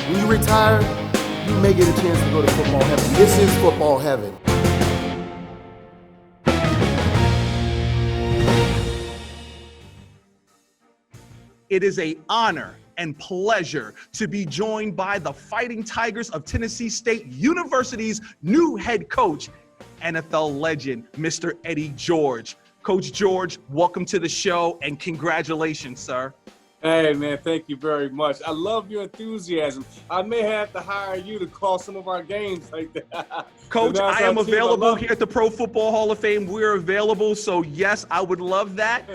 When you retire, you may get a chance to go to football heaven. This is football heaven. It is an honor and pleasure to be joined by the Fighting Tigers of Tennessee State University's new head coach, NFL legend, Mr. Eddie George. Coach George, welcome to the show and congratulations, sir. Hey, man, thank you very much. I love your enthusiasm. I may have to hire you to call some of our games like that. Coach, I am available here at the Pro Football Hall of Fame. We're available, so yes, I would love that.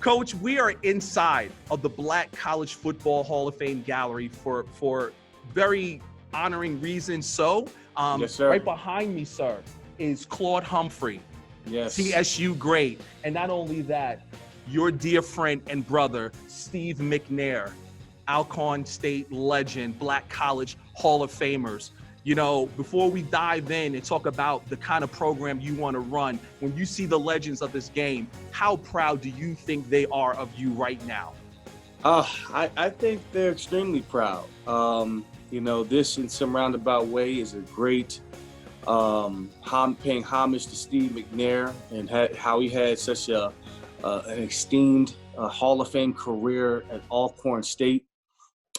Coach, we are inside of the Black College Football Hall of Fame gallery for very honoring reasons. So, yes, sir. Right behind me, sir, is Claude Humphrey, yes, TSU great. And not only that, your dear friend and brother, Steve McNair, Alcorn State legend, Black College Hall of Famers. You know, before we dive in and talk about the kind of program you want to run, when you see the legends of this game, how proud do you think they are of you right now? I think they're extremely proud. You know, this in some roundabout way is a great paying homage to Steve McNair and how he had such an esteemed Hall of Fame career at Alcorn State.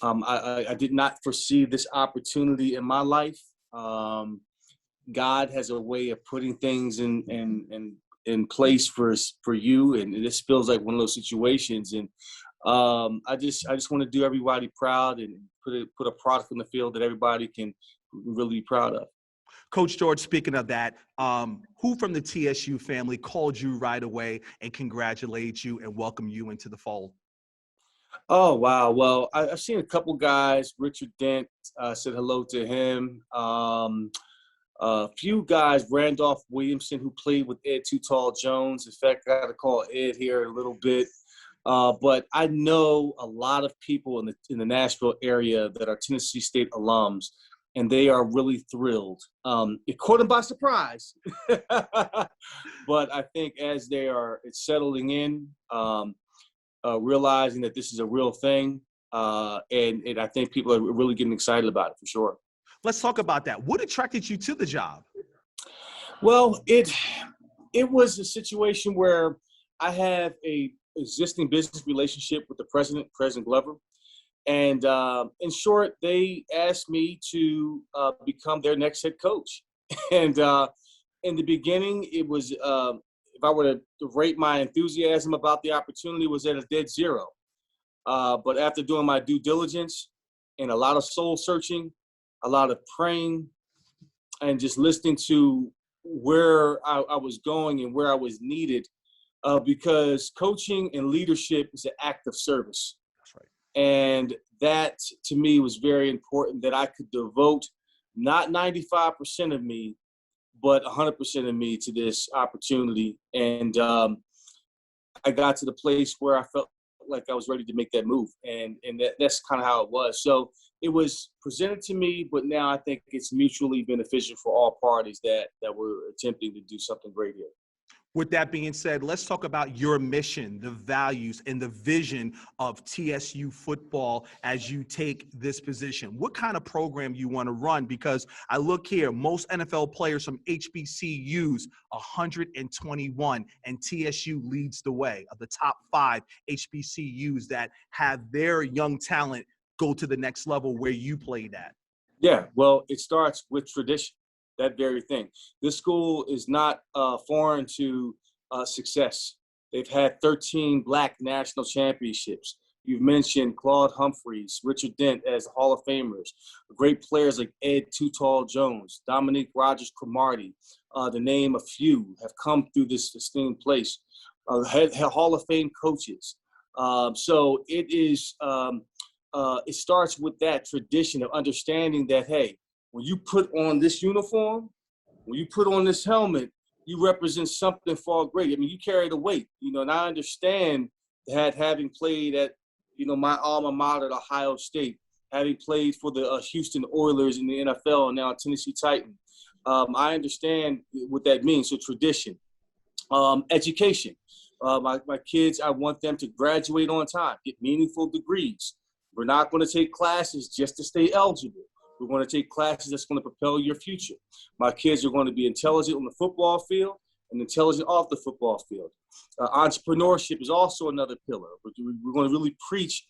I did not foresee this opportunity in my life. God has a way of putting things in place for you, and this feels like one of those situations. And I just want to do everybody proud and put a product in the field that everybody can really be proud of. Coach George, speaking of that, who from the TSU family called you right away and congratulated you and welcomed you into the fold? Oh, wow. Well, I've seen a couple guys. Richard Dent, said hello to him. A few guys, Randolph Williamson, who played with Ed Too Tall Jones. In fact, I got to call Ed here in a little bit. But I know a lot of people in the Nashville area that are Tennessee State alums, and they are really thrilled. It caught them by surprise. But I think as it's settling in, realizing that this is a real thing, and I think people are really getting excited about it for sure. Let's talk about that. What attracted you to the job? Well, it was a situation where I have a existing business relationship with the president, President Glover, and in short, they asked me to become their next head coach. And in the beginning, it was if I were to rate my enthusiasm about the opportunity, was at a dead zero. But after doing my due diligence and a lot of soul searching, a lot of praying, and just listening to where I was going and where I was needed, because coaching and leadership is an act of service. That's right. And that, to me, was very important, that I could devote not 95% of me, but 100% of me to this opportunity. And I got to the place where I felt like I was ready to make that move. And that's kind of how it was. So it was presented to me, but now I think it's mutually beneficial for all parties that we're attempting to do something great here. With that being said, let's talk about your mission, the values, and the vision of TSU football as you take this position. What kind of program you want to run? Because I look here, most NFL players from HBCUs, 121, and TSU leads the way of the top 5 HBCUs that have their young talent go to the next level where you played at. Yeah, well, it starts with tradition. That very thing. This school is not foreign to success. They've had 13 Black national championships. You've mentioned Claude Humphreys, Richard Dent as Hall of Famers, great players like Ed Too Tall Jones, Dominique Rodgers-Cromartie, to name a few, have come through this esteemed place. Hall of Fame coaches. So it is. It starts with that tradition of understanding that, hey, when you put on this uniform, when you put on this helmet, you represent something far greater. I mean, you carry the weight, and I understand that having played at, my alma mater, Ohio State, having played for the Houston Oilers in the NFL and now Tennessee Titans, I understand what that means. So tradition, education. My kids, I want them to graduate on time, get meaningful degrees. We're not going to take classes just to stay eligible. We're going to take classes that's going to propel your future. My kids are going to be intelligent on the football field and intelligent off the football field. Entrepreneurship is also another pillar. We're going to really preach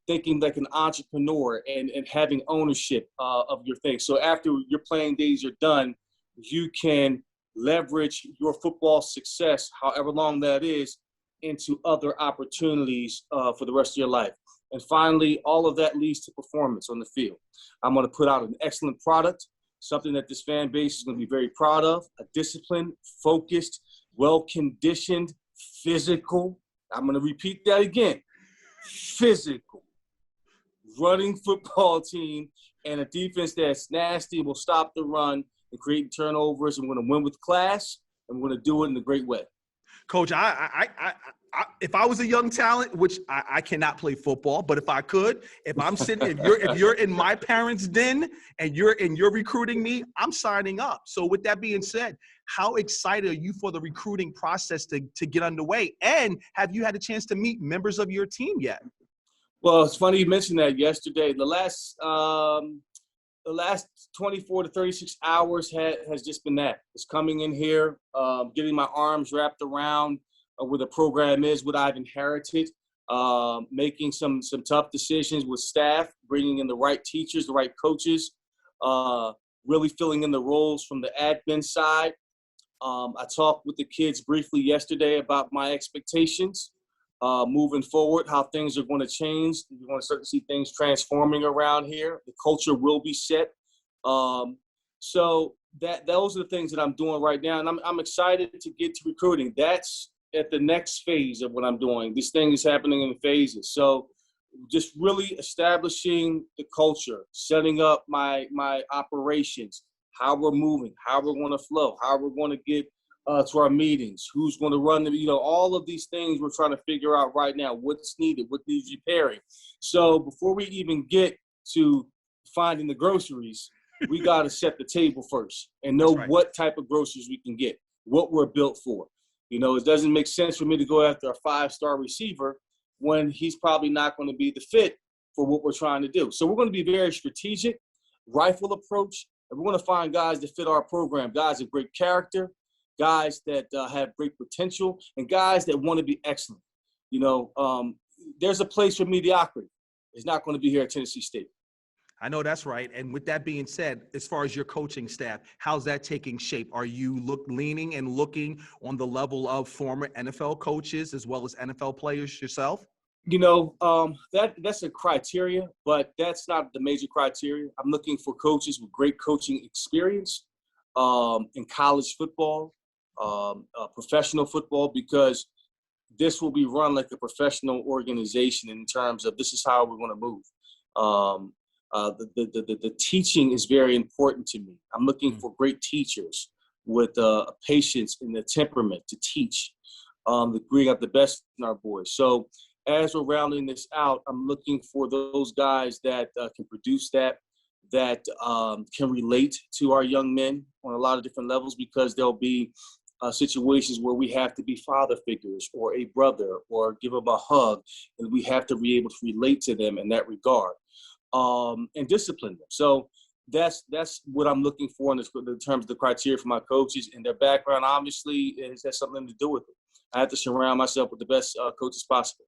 thinking like an entrepreneur and having ownership of your thing. So after your playing days are done, you can leverage your football success, however long that is, into other opportunities for the rest of your life. And finally, all of that leads to performance on the field. I'm going to put out an excellent product, something that this fan base is going to be very proud of, a disciplined, focused, well-conditioned, physical. I'm going to repeat that again. Physical, running football team and a defense that's nasty, will stop the run and create turnovers. And we're going to win with class, and we're going to do it in a great way. Coach, if I was a young talent, which I cannot play football, but if I could, if I'm sitting, if you're in my parents' den and you're recruiting me, I'm signing up. So with that being said, how excited are you for the recruiting process to get underway? And have you had a chance to meet members of your team yet? Well, it's funny you mentioned that yesterday. The last 24 to 36 hours has just been that. It's coming in here, getting my arms wrapped around where the program is, what I've inherited, making some tough decisions with staff, bringing in the right teachers, the right coaches, really filling in the roles from the admin side. I talked with the kids briefly yesterday about my expectations moving forward, how things are going to change. You're going to start to see things transforming around here. The culture will be set. So those are the things that I'm doing right now. And I'm excited to get to recruiting. That's at the next phase of what I'm doing. This thing is happening in phases. So just really establishing the culture, setting up my operations, how we're moving, how we're going to flow, how we're going to get to our meetings, who's going to run them, all of these things we're trying to figure out right now, what's needed, what needs repairing. So before we even get to finding the groceries, we got to set the table first and know what type of groceries we can get, what we're built for. It doesn't make sense for me to go after a 5-star receiver when he's probably not going to be the fit for what we're trying to do. So we're going to be very strategic, rifle approach, and we're going to find guys that fit our program, guys of great character, guys that have great potential, and guys that want to be excellent. There's a place for mediocrity. It's not going to be here at Tennessee State. I know that's right. And with that being said, as far as your coaching staff, how's that taking shape? Are you leaning and looking on the level of former NFL coaches as well as NFL players yourself? That's a criteria, but that's not the major criteria. I'm looking for coaches with great coaching experience in college football, professional football, because this will be run like a professional organization in terms of this is how we're going to move. The teaching is very important to me. I'm looking for great teachers with patience and the temperament to teach, to bring out the best in our boys. So as we're rounding this out, I'm looking for those guys that can produce that can relate to our young men on a lot of different levels, because there'll be situations where we have to be father figures or a brother or give them a hug, and we have to be able to relate to them in that regard. And discipline them. So that's what I'm looking for in terms of the criteria for my coaches, and their background obviously has something to do with it. I have to surround myself with the best coaches possible.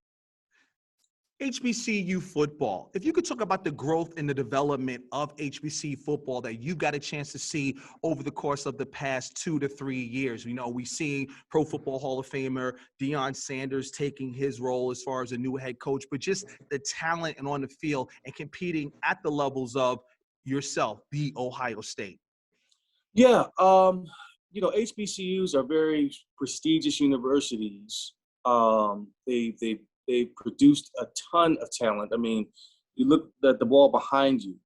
HBCU football. If you could talk about the growth and the development of HBC football that you got a chance to see over the course of the past 2 to 3 years. We've seen Pro Football Hall of Famer Deion Sanders taking his role as far as a new head coach, but just the talent and on the field and competing at the levels of yourself, the Ohio State. Yeah. HBCUs are very prestigious universities. They've produced a ton of talent. I mean, you look at the wall behind you.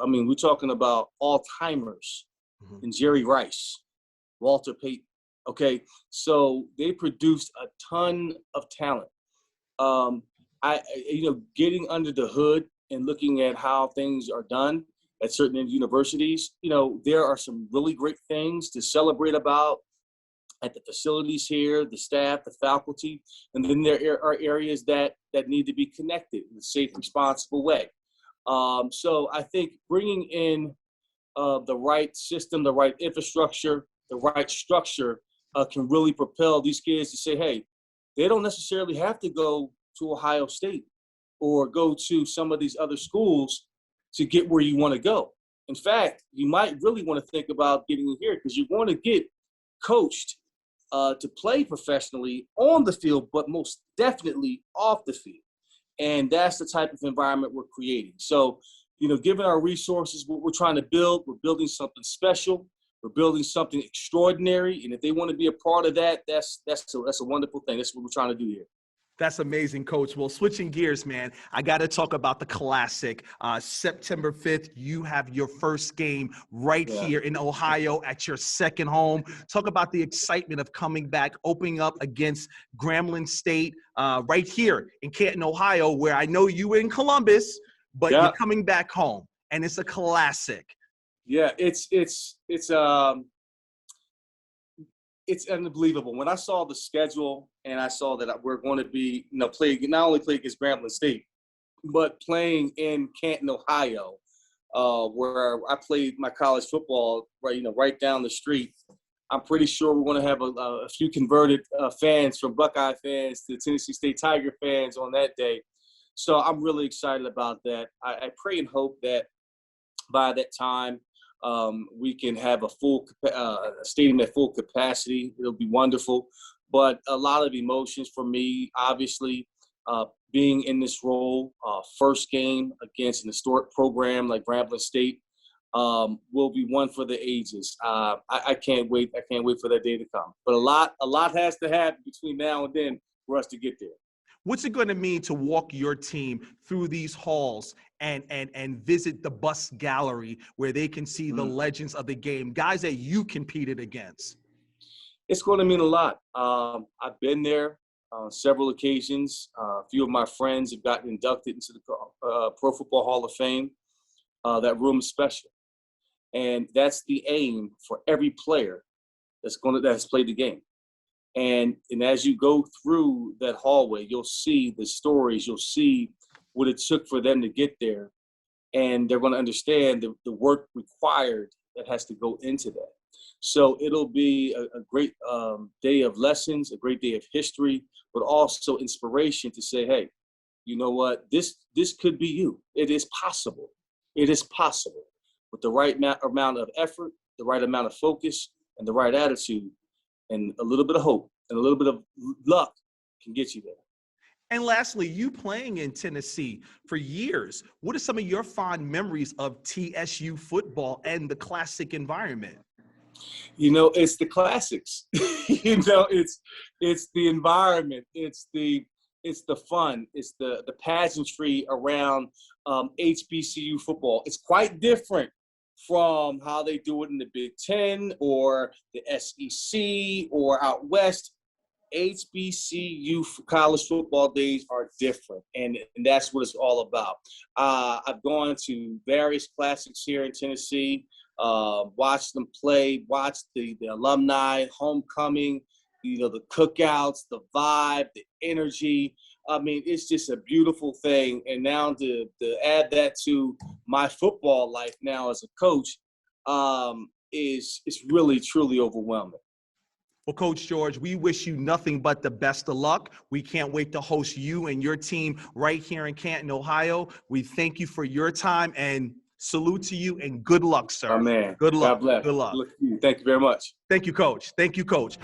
I mean, we're talking about all-timers and Jerry Rice, Walter Payton. Okay, so they produced a ton of talent. Getting under the hood and looking at how things are done at certain universities, there are some really great things to celebrate about at the facilities here, the staff, the faculty, and then there are areas that that need to be connected in a safe, responsible way. So I think bringing in the right system, the right infrastructure, the right structure can really propel these kids to say, hey, they don't necessarily have to go to Ohio State or go to some of these other schools to get where you want to go. In fact, you might really want to think about getting in here because you're going to get coached to play professionally on the field, but most definitely off the field. And that's the type of environment we're creating. So, given our resources, what we're trying to build, we're building something special. We're building something extraordinary. And if they want to be a part of that, that's a wonderful thing. That's what we're trying to do here. That's amazing, Coach. Well, switching gears, man, I got to talk about the Classic. September 5th, you have your first game right here in Ohio at your second home. Talk about the excitement of coming back, opening up against Grambling State right here in Canton, Ohio, where I know you were in Columbus, but you're coming back home, and it's a Classic. Yeah, it's unbelievable. When I saw the schedule and I saw that we're going to be, not only play against Grambling State, but playing in Canton, Ohio, where I played my college football, right down the street. I'm pretty sure we're going to have a few converted fans, from Buckeye fans to Tennessee State Tiger fans on that day. So I'm really excited about that. I pray and hope that by that time, we can have a full stadium at full capacity. It'll be wonderful. But a lot of emotions for me, obviously, being in this role, first game against an historic program like Grambling State, will be one for the ages. I can't wait. I can't wait for that day to come. But a lot has to happen between now and then for us to get there. What's it going to mean to walk your team through these halls and visit the bus gallery where they can see the legends of the game, guys that you competed against? It's going to mean a lot. I've been there on several occasions. A few of my friends have gotten inducted into the Pro Football Hall of Fame. That room is special. And that's the aim for every player that has played the game. And as you go through that hallway, you'll see the stories, you'll see what it took for them to get there. And they're going to understand the work required that has to go into that. So it'll be a great day of lessons, a great day of history, but also inspiration to say, hey, you know what, this could be you. It is possible. It is possible. With the right amount of effort, the right amount of focus, and the right attitude, and a little bit of hope and a little bit of luck can get you there. And lastly, you playing in Tennessee for years. What are some of your fond memories of TSU football and the Classic environment? It's the classics. It's the environment. It's the fun. It's the pageantry around HBCU football. It's quite different from how they do it in the Big Ten or the SEC or out west. HBCU college football days are different, and that's what it's all about. I've gone to various classics here in Tennessee, watched them play, watched the alumni, homecoming, the cookouts, the vibe, the energy. I mean, it's just a beautiful thing. And now to add that to my football life now as a coach is really, truly overwhelming. Well, Coach George, we wish you nothing but the best of luck. We can't wait to host you and your team right here in Canton, Ohio. We thank you for your time and salute to you and good luck, sir. Oh, man. Good luck. God bless. Good luck. Thank you very much. Thank you, Coach. Thank you, Coach.